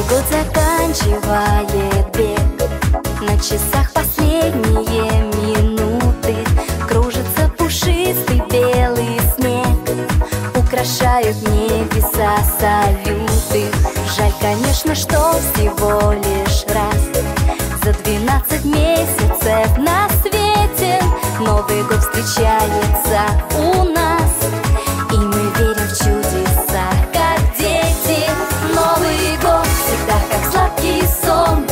год заканчивает бег, на часах последние минуты. Кружится пушистый белый снег, украшают небеса салюты. Жаль, конечно, что всего лишь раз за 12 месяцев на свете Новый год встречается у нас, и мы верим в чудеса, как дети. Новый год всегда как сладкий сон,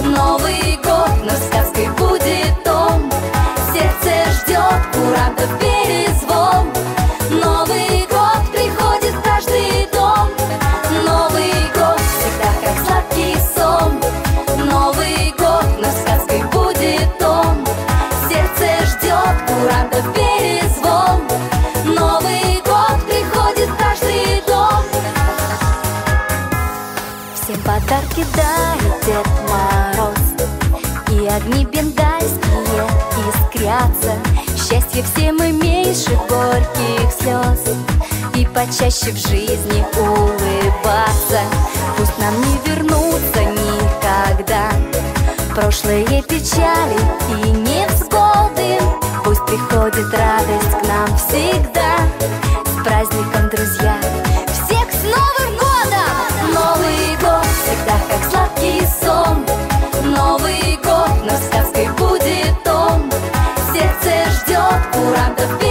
Новый год, но сказкой будет он. Сердце ждет курантов перезвон, Новый год приходит в каждый дом. Новый год всегда как сладкий сон, Новый год, но сказкой будет он. Сердце ждет курантов перезвон, Новый год приходит в каждый дом. Всем подарки дарит Дед Мороз, и огни бенгальские искрятся. Счастье всем и меньше горьких слез, и почаще в жизни улыбаться. Пусть нам не вернуться никогда прошлые печали и невзгоды. Пусть приходит радость к нам всегда. С праздником, друзья! Всех с Новым годом! Новый год всегда как сладкий сон, Новый год, но сказкой будет он. Сердце ждет курантов.